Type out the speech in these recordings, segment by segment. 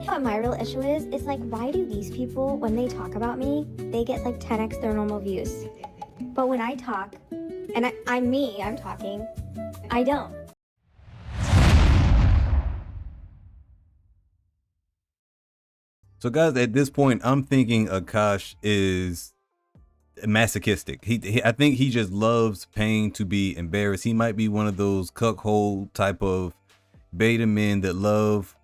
What my real issue is, it's like, why do these people, when they talk about me, they get like 10x their normal views? But when I talk, and I'm talking, I don't. So guys, at this point, I'm thinking Akaash is masochistic. I think he just loves paying to be embarrassed. He might be one of those cuckold type of beta men that love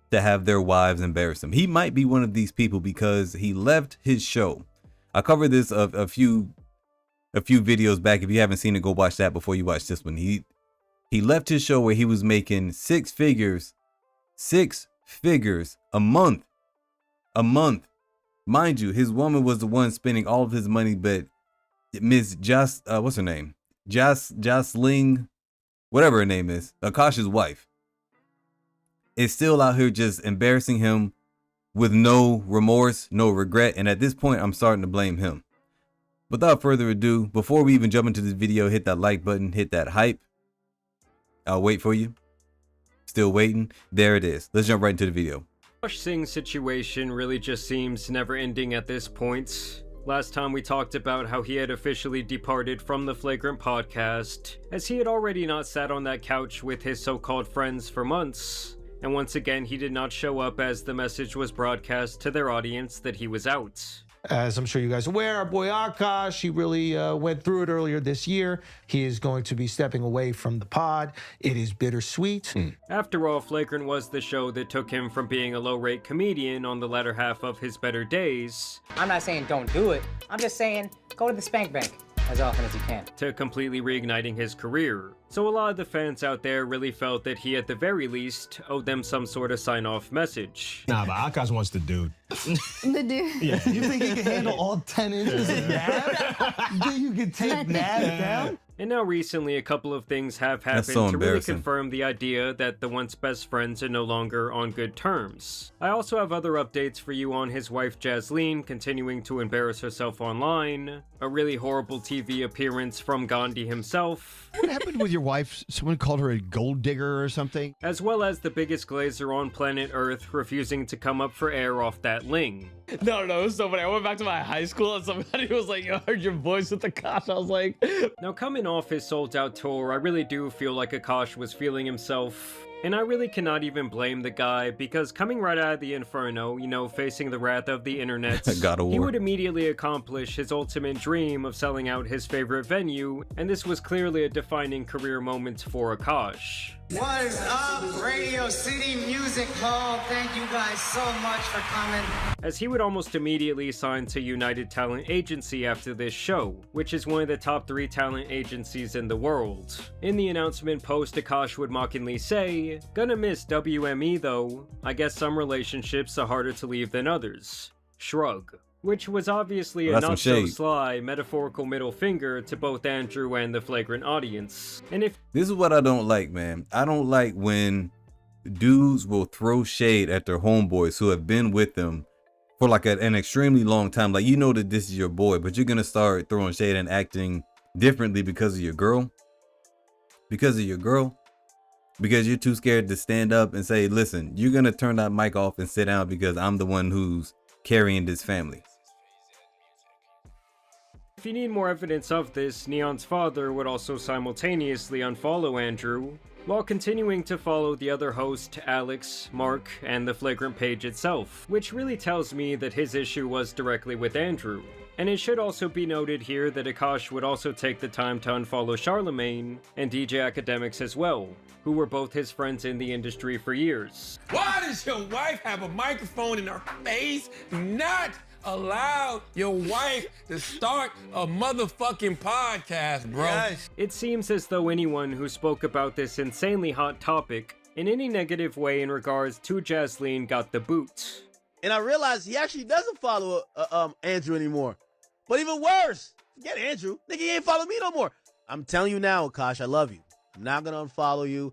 to have their wives embarrass them. He might be one of these people because he left his show. I covered this a few videos back. If you haven't seen it, go watch that before you watch this one. He left his show where he was making six figures a month. Mind you, his woman was the one spending all of his money, but Miss what's her name? Jocelyn, whatever her name is, Akaash's wife, is still out here just embarrassing him with no remorse, no regret. And at this point, I'm starting to blame him. Without further ado, before we even jump into this video, hit that like button, hit that hype. I'll wait for you. Still waiting. There it is. Let's jump right into the video. Akaash Singh's situation really just seems never ending at this point. Last time we talked about how he had officially departed from the Flagrant podcast, as he had already not sat on that couch with his so-called friends for months. And once again, he did not show up as the message was broadcast to their audience that he was out. As I'm sure you guys are aware, our boy Akaash, he really went through it earlier this year. He is going to be stepping away from the pod. It is bittersweet. After all, Flagrant was the show that took him from being a low-rate comedian on the latter half of his better days. I'm not saying don't do it. I'm just saying go to the spank bank as often as you can. To completely reigniting his career. So a lot of the fans out there really felt that he at the very least owed them some sort of sign-off message. Nah, but Akaash wants the dude. The dude. Yeah. You think he can handle all 10 inches of nab? You think you can take nab down? And now recently, a couple of things have happened so to really embarrassing. confirm the idea that the once best friends are no longer on good terms. I also have other updates for you on his wife Jasleen continuing to embarrass herself online, a really horrible TV appearance from Gandhi himself, What happened with your wife? Someone called her a gold digger or something? as well as the biggest glazer on planet Earth refusing to come up for air off that ling. No, it was so funny. I went back to my high school and somebody was like, yo, I heard your voice with Akaash. I was like... Now coming off his sold-out tour, I really do feel like Akaash was feeling himself. And I really cannot even blame the guy, because coming right out of the inferno, you know, facing the wrath of the internet, God of he War. would immediately accomplish his ultimate dream of selling out his favorite venue, and this was clearly a defining career moment for Akaash. What is up, Radio City Music Hall? Thank you guys so much for coming. As he would almost immediately sign to United Talent Agency after this show, which is one of the top 3 talent agencies in the world. In the announcement post, Akaash would mockingly say, "Gonna miss WME though. I guess some relationships are harder to leave than others." Shrug. Which was obviously a That's some not so shade. sly metaphorical middle finger to both Andrew and the Flagrant audience. And if This is what I don't like, man. I don't like when dudes will throw shade at their homeboys who have been with them for like an extremely long time. Like, you know that this is your boy, but you're gonna start throwing shade and acting differently because of your girl. Because you're too scared to stand up and say, listen, you're gonna turn that mic off and sit down because I'm the one who's carrying this family. If you need more evidence of this, Neon's father would also simultaneously unfollow Andrew, while continuing to follow the other host, Alex, Mark, and the Flagrant page itself, which really tells me that his issue was directly with Andrew. And it should also be noted here that Akaash would also take the time to unfollow Charlemagne and DJ Academics as well, who were both his friends in the industry for years. Why does your wife have a microphone in her face? Do not allow your wife to start a motherfucking podcast, bro. Yes. It seems as though anyone who spoke about this insanely hot topic in any negative way in regards to Jasleen got the boot. And I realized he actually doesn't follow Andrew anymore. But even worse, forget Andrew. Nigga, he ain't follow me no more. I'm telling you now, Akaash, I love you. I'm not gonna unfollow you.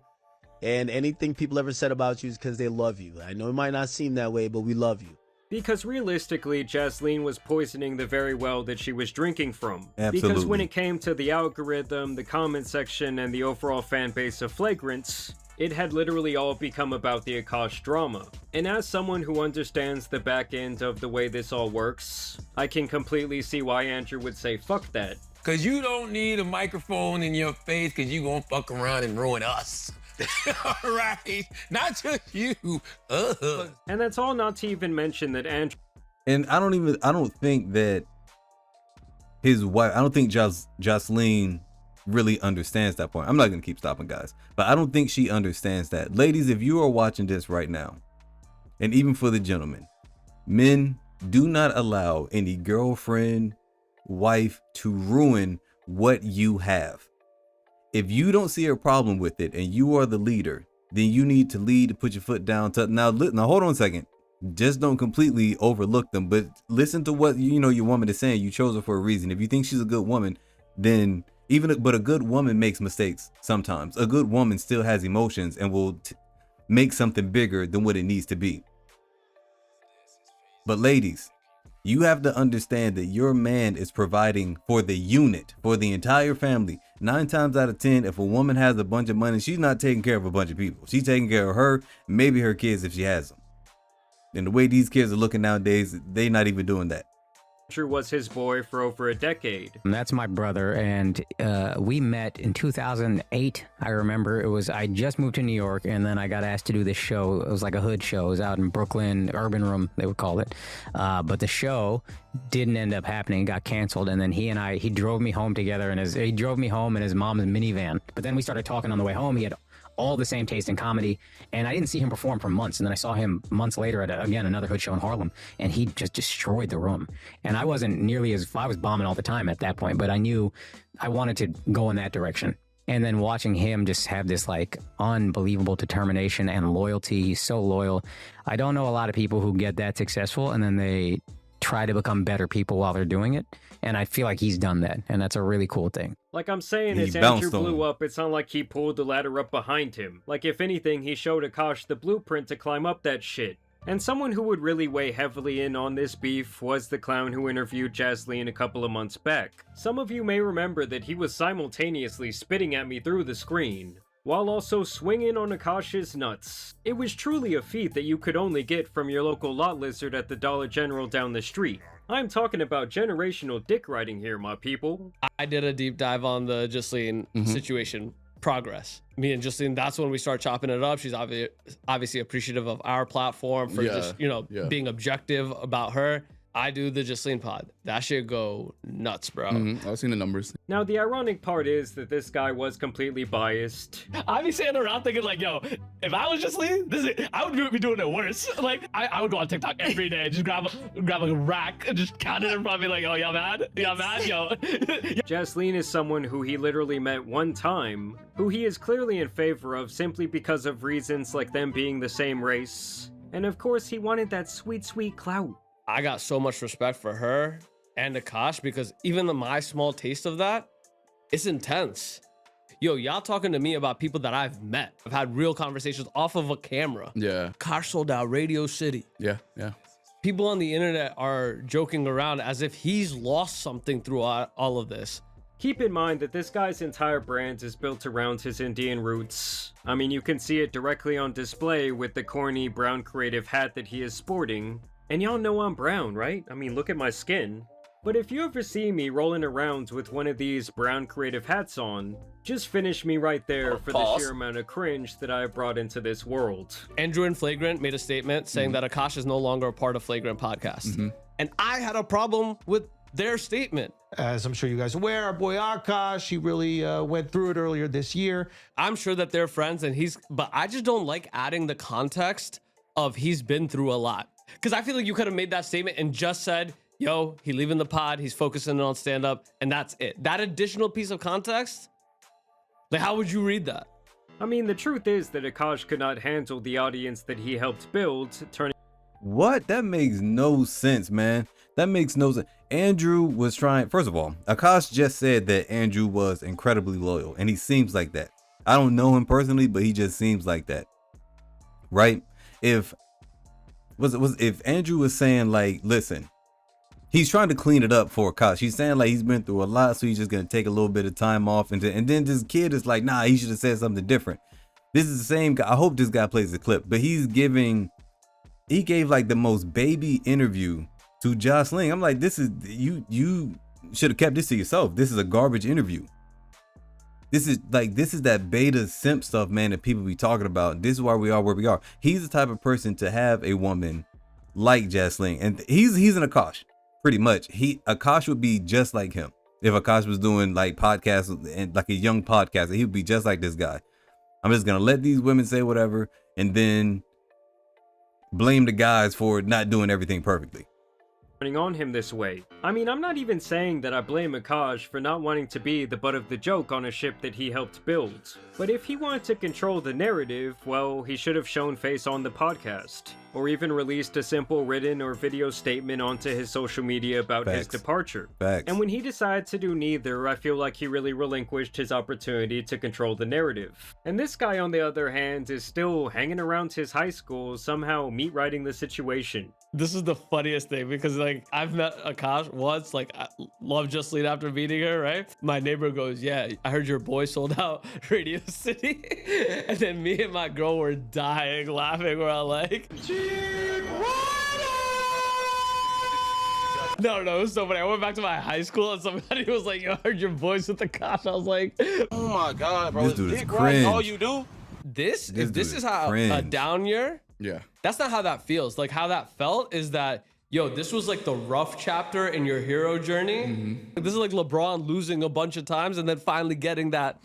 And anything people ever said about you is because they love you. I know it might not seem that way, but we love you. Because realistically, Jasleen was poisoning the very well that she was drinking from. Absolutely. Because when it came to the algorithm, the comment section, and the overall fan base of Flagrants, It had literally all become about the Akaash drama. And as someone who understands the back end of the way this all works, I can completely see why Andrew would say fuck that. Cause you don't need a microphone in your face cause you gonna fuck around and ruin us. All right, not just you. And that's all not to even mention that Andrew. And I don't think that his wife, I don't think Jocelyn really understands that point. I'm not gonna keep stopping, guys, but I don't think she understands that. Ladies, if you are watching this right now, and even for the gentlemen, men, do not allow any girlfriend, wife to ruin what you have. If you don't see a problem with it and you are the leader, then you need to lead, to put your foot down. Now hold on a second. Just don't completely overlook them, but listen to what your woman is saying. You chose her for a reason. If you think she's a good woman, then but a good woman makes mistakes sometimes. A good woman still has emotions and will make something bigger than what it needs to be. But ladies, you have to understand that your man is providing for the unit, for the entire family. 9 times out of 10, if a woman has a bunch of money, she's not taking care of a bunch of people. She's taking care of her, maybe her kids if she has them. And the way these kids are looking nowadays, they're not even doing that. Andrew was his boy for over a decade. That's my brother, and we met in 2008. I remember I just moved to New York, and then I got asked to do this show. It was like a hood show. It was out in Brooklyn, Urban Room, they would call it. But the show didn't end up happening. It got canceled, and then he drove me home together, and he drove me home in his mom's minivan. But then we started talking on the way home. He had all the same taste in comedy, and I didn't see him perform for months, and then I saw him months later at another hood show in Harlem, and he just destroyed the room. And I wasn't nearly I was bombing all the time at that point, but I knew I wanted to go in that direction. And then watching him just have this like unbelievable determination and loyalty. He's so loyal. I don't know a lot of people who get that successful and then they try to become better people while they're doing it. And I feel like he's done that, and that's a really cool thing. Like I'm saying, as Andrew blew up, it's not like he pulled the ladder up behind him. Like if anything, he showed Akaash the blueprint to climb up that shit. And someone who would really weigh heavily in on this beef was the clown who interviewed Jocelyn a couple of months back. Some of you may remember that he was simultaneously spitting at me through the screen, while also swinging on Akaash's nuts. It was truly a feat that you could only get from your local lot lizard at the Dollar General down the street. I'm talking about generational dick riding here, my people. I did a deep dive on the Jocelyn situation progress. Me and Jocelyn, that's when we start chopping it up. She's obviously appreciative of our platform for just, being objective about her. I do the Jocelyn pod. That shit go nuts, bro. I've seen the numbers. Now, the ironic part is that this guy was completely biased. I be sitting around thinking like, yo, if I was Jocelyn, I would be doing it worse. Like, I would go on TikTok every day, just grab a rack and just count it in front of me like, oh, y'all mad? Y'all mad? Yo. Jocelyn is someone who he literally met one time, who he is clearly in favor of simply because of reasons like them being the same race. And of course, he wanted that sweet, sweet clout. I got so much respect for her and Akaash because even my small taste of that, it's intense. Yo, y'all talking to me about people that I've met. I've had real conversations off of a camera. Yeah. Akaash sold out Radio City. Yeah. People on the internet are joking around as if he's lost something through all of this. Keep in mind that this guy's entire brand is built around his Indian roots. I mean, you can see it directly on display with the corny brown creative hat that he is sporting. And y'all know I'm brown, right? I mean, look at my skin. But if you ever see me rolling around with one of these brown creative hats on, just finish me right there for the sheer amount of cringe that I have brought into this world. Andrew and Flagrant made a statement saying that Akaash is no longer a part of Flagrant Podcast. And I had a problem with their statement. As I'm sure you guys are aware, our boy Akaash, he really went through it earlier this year. I'm sure that they're friends but I just don't like adding the context of he's been through a lot. Because I feel like you could have made that statement and just said, yo, he leaving the pod, he's focusing on stand-up, and that's it. That additional piece of context, like, how would you read that? I mean, the truth is that Akaash could not handle the audience that he helped build, turning... What? That makes no sense, man. That makes no sense. Andrew was trying... First of all, Akaash just said that Andrew was incredibly loyal, and he seems like that. I don't know him personally, but he just seems like that. Right? If Andrew was saying, like, listen, he's trying to clean it up for Akaash. He's saying like he's been through a lot, so he's just gonna take a little bit of time off, and then this kid is like, nah, he should have said something different. This is the same guy. I hope this guy plays the clip, but he gave like the most baby interview to Jocelyn. I'm like, this is, you should have kept this to yourself. This is a garbage interview. This is that beta simp stuff, man, that people be talking about. This is why we are where we are. He's the type of person to have a woman like Jocelyn, and he's an Akaash, pretty much. Akaash would be just like him. If Akaash was doing like podcasts and like a young podcaster, he would be just like this guy. I'm just gonna let these women say whatever and then blame the guys for not doing everything perfectly. On him this way. I mean, I'm not even saying that I blame Akaash for not wanting to be the butt of the joke on a ship that he helped build. But if he wanted to control the narrative, well, he should have shown face on the podcast. Or even released a simple written or video statement onto his social media about his departure. And when he decided to do neither, I feel like he really relinquished his opportunity to control the narrative. And this guy, on the other hand, is still hanging around his high school, somehow meat-writing the situation. This is the funniest thing because like I've met Akaash once, like I love Justine after meeting her, right? My neighbor goes, yeah, I heard your boy sold out Radio City. And then me and my girl were dying laughing. We're all like, no, it was so funny. I went back to my high school and somebody was like, yo, I heard your voice with Akaash. I was like, oh my God, bro. This dude is cringe. All you do? This is how a down year. Yeah. That's not how that feels. Like how that felt is that, yo, this was like the rough chapter in your hero journey. This is like LeBron losing a bunch of times and then finally getting that,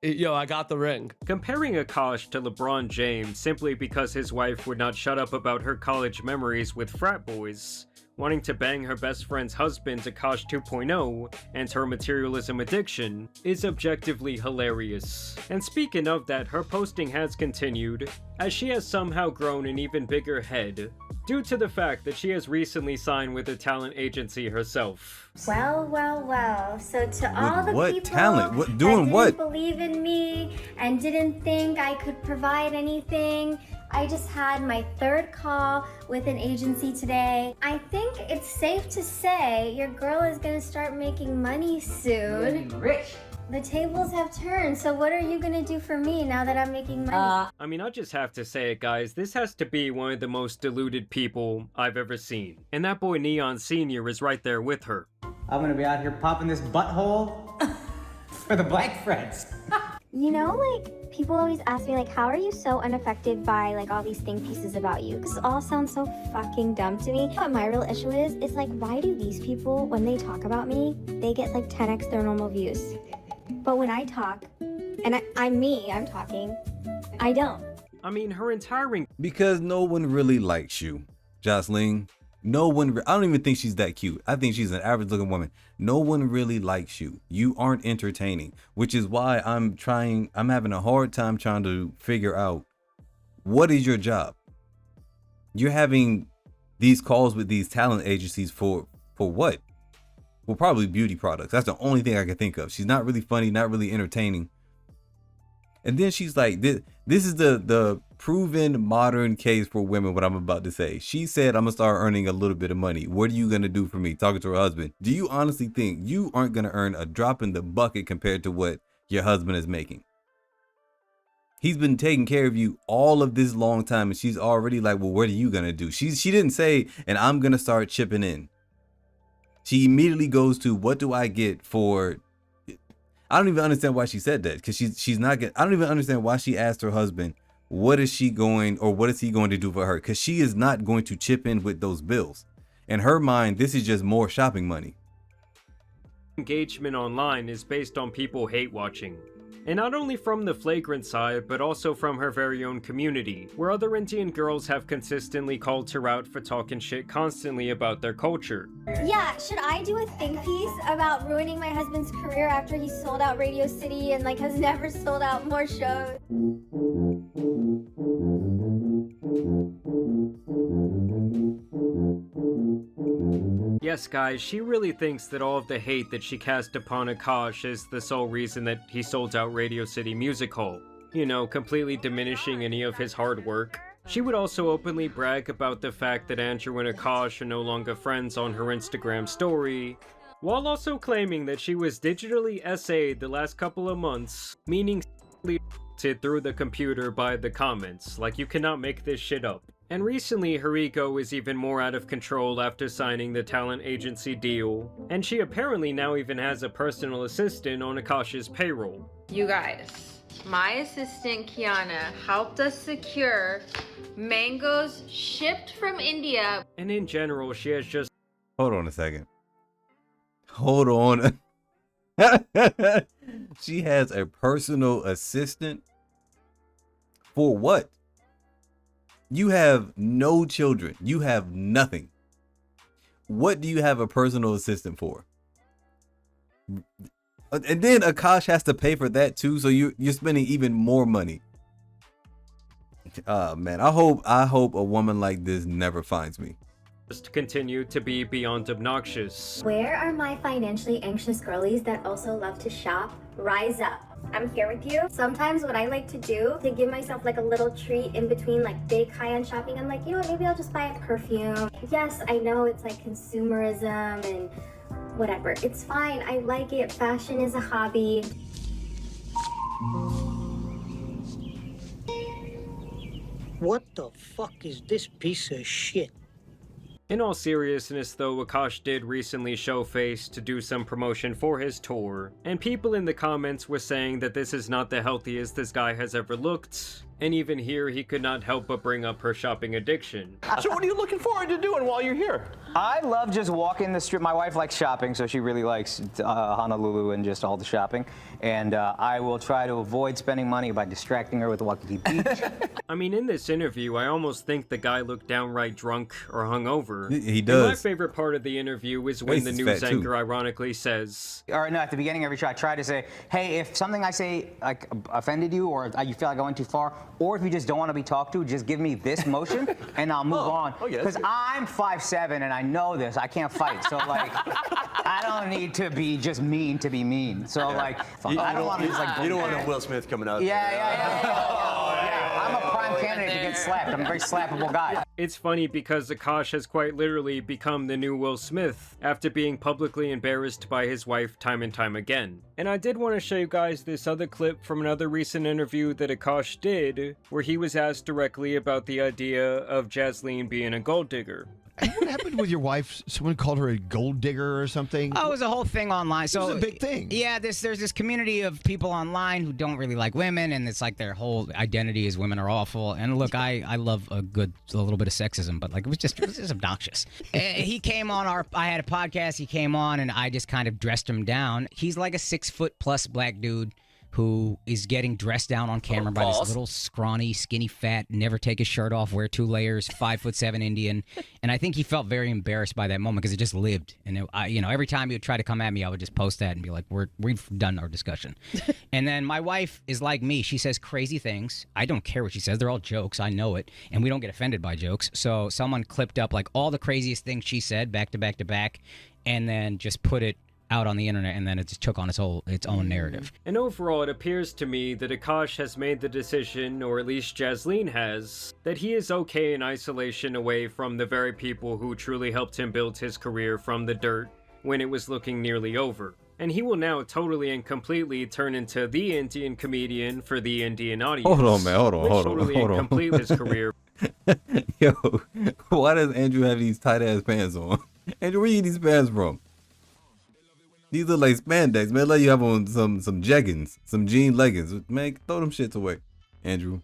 yo, I got the ring. Comparing Akaash to LeBron James simply because his wife would not shut up about her college memories with frat boys, wanting to bang her best friend's husband Akaash 2.0, and her materialism addiction, is objectively hilarious. And speaking of that, her posting has continued, as she has somehow grown an even bigger head, due to the fact that she has recently signed with a talent agency herself. Well. So to all the what people talent? What, that doing didn't what? believe in me and didn't think I could provide anything, I just had my third call with an agency today. I think it's safe to say your girl is gonna start making money soon. Rich. The tables have turned, so what are you gonna do for me now that I'm making money? I mean, I just have to say it, guys, this has to be one of the most deluded people I've ever seen. And that boy Neon Sr. is right there with her. I'm gonna be out here popping this butthole for the black friends. You know, like, people always ask me, like, how are you so unaffected by, like, all these think pieces about you? This all sounds so fucking dumb to me. What my real issue is like, why do these people, when they talk about me, they get, like, 10x their normal views? But when I talk, and I'm talking, I don't. I mean, her entire Because no one really likes you, Jocelyn. No one, I don't even think she's that cute. I think she's an average looking woman. No one really likes you. You aren't entertaining, which is why I'm having a hard time trying to figure out what is your job. You're having these calls with these talent agencies for what? Well, probably beauty products. That's the only thing I can think of. She's not really funny, not really entertaining. And then she's like, this is the proven modern case for women, what I'm about to say. She said, I'm gonna start earning a little bit of money. What are you gonna do for me? Talking to her husband. Do you honestly think you aren't gonna earn a drop in the bucket compared to what your husband is making? He's been taking care of you all of this long time, and she's already like, well, what are you gonna do? She didn't say, and I'm gonna start chipping in. She immediately goes to, what do I get for? I don't even understand why she said that, because she's not getting. I don't even understand why she asked her husband, what is he going to do for her? Because she is not going to chip in with those bills. In her mind, this is just more shopping money. Engagement online is based on people hate watching. And not only from the flagrant side, but also from her very own community, where other Indian girls have consistently called her out for talking shit constantly about their culture. Yeah, should I do a think piece about ruining my husband's career after he sold out Radio City and like has never sold out more shows? Yes, guys, she really thinks that all of the hate that she cast upon Akaash is the sole reason that he sold out Radio City Music Hall. You know, completely diminishing any of his hard work. She would also openly brag about the fact that Andrew and Akaash are no longer friends on her Instagram story, while also claiming that she was digitally SA'd the last couple of months, meaning sculpted through the computer by the comments. Like, you cannot make this shit up. And recently, her ego is even more out of control after signing the talent agency deal, and she apparently now even has a personal assistant on Akaash's payroll. You guys, my assistant Kiana helped us secure mangoes shipped from India. And in general, she has just... Hold on a second. Hold on. She has a personal assistant? For what? You have no children. You have nothing. What do you have a personal assistant for? And then Akaash has to pay for that too, so you're spending even more money. Man, I hope a woman like this never finds me. Just continue to be beyond obnoxious. Where are my financially anxious girlies that also love to shop? Rise up. I'm here with you. Sometimes what I like to do to give myself like a little treat in between like big high-end shopping, I'm like, you know what, maybe I'll just buy a perfume. Yes, I know it's like consumerism and whatever. It's fine. I like it. Fashion is a hobby. What the fuck is this piece of shit? In all seriousness though, Akaash did recently show face to do some promotion for his tour, and people in the comments were saying that this is not the healthiest this guy has ever looked, and even here he could not help but bring up her shopping addiction. So what are you looking forward to doing while you're here? I love just walking the street. My wife likes shopping, so she really likes Honolulu and just all the shopping. And I will try to avoid spending money by distracting her with Waikiki Beach. I mean, in this interview, I almost think the guy looked downright drunk or hungover. He does. And my favorite part of the interview is when the news anchor ironically says... Or no, at the beginning of every show, I try to say, hey, if something I say like offended you, or you feel like I went too far, or if you just don't want to be talked to, just give me this motion, and I'll move on. Because I'm 5'7", and I know this. I can't fight. So, like, I don't need to be just mean to be mean. So, like, I don't want to just, like... You don't want a Will Smith coming out. Yeah. I'm a prime candidate to get slapped. I'm a very slappable guy. It's funny because Akaash has quite literally become the new Will Smith after being publicly embarrassed by his wife time and time again. And I did want to show you guys this other clip from another recent interview that Akaash did, where he was asked directly about the idea of Jasleen being a gold digger. What happened with your wife? Someone called her a gold digger or something? Oh, it was a whole thing online. So it was a big thing. Yeah, there's this community of people online who don't really like women, and it's like their whole identity is women are awful. And look, I love a little bit of sexism, but like it was just obnoxious. He came on I had a podcast. He came on, and I just kind of dressed him down. He's like a 6'+ black dude who is getting dressed down on camera by this little scrawny, skinny, fat, never take his shirt off, wear 2 layers, 5'7" Indian. And I think he felt very embarrassed by that moment because it just lived. And every time he would try to come at me, I would just post that and be like, we've done our discussion. And then my wife is like me. She says crazy things. I don't care what she says. They're all jokes. I know it. And we don't get offended by jokes. So someone clipped up like all the craziest things she said back to back to back, and then just put it out on the internet, and then it just took on its own narrative. And overall, it appears to me that Akaash has made the decision, or at least Jasleen has, that he is okay in isolation away from the very people who truly helped him build his career from the dirt when it was looking nearly over. And he will now totally and completely turn into the Indian comedian for the Indian audience. Hold on, man. Hold on. Totally and complete his career. Yo, why does Andrew have these tight ass pants on? Andrew, where you get these pants from? These look like spandex, man. Let you have on some jeggings, some jean leggings. Man, throw them shits away, Andrew.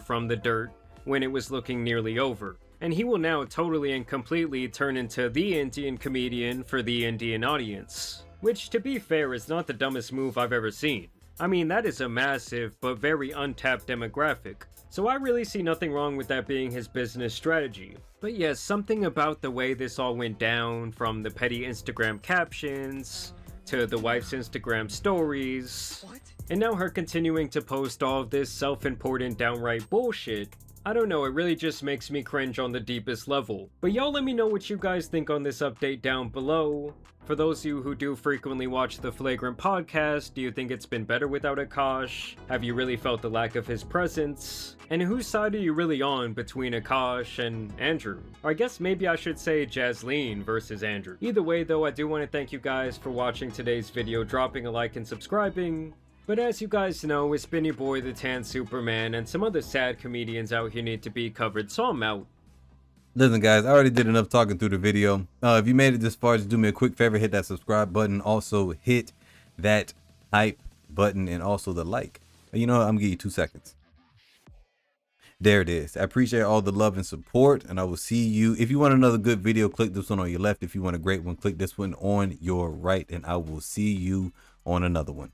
From the dirt when it was looking nearly over. And he will now totally and completely turn into the Indian comedian for the Indian audience. Which, to be fair, is not the dumbest move I've ever seen. I mean, that is a massive but very untapped demographic. So I really see nothing wrong with that being his business strategy. But yes, something about the way this all went down, from the petty Instagram captions, to the wife's Instagram stories, and now her continuing to post all of this self-important downright bullshit. I don't know, it really just makes me cringe on the deepest level. But y'all let me know what you guys think on this update down below. For those of you who do frequently watch the Flagrant podcast, do you think it's been better without Akaash? Have you really felt the lack of his presence? And whose side are you really on between Akaash and Andrew? Or I guess maybe I should say Jasleen versus Andrew. Either way though, I do want to thank you guys for watching today's video, dropping a like and subscribing. But as you guys know, it's been your boy the Tan Superman, and some other sad comedians out here need to be covered, so I'm out. Listen, guys, I already did enough talking through the video. If you made it this far, just do me a quick favor, hit that subscribe button. Also, hit that hype button and also the like. You know what? I'm gonna give you 2 seconds. There it is. I appreciate all the love and support, and I will see you. If you want another good video, click this one on your left. If you want a great one, click this one on your right, and I will see you on another one.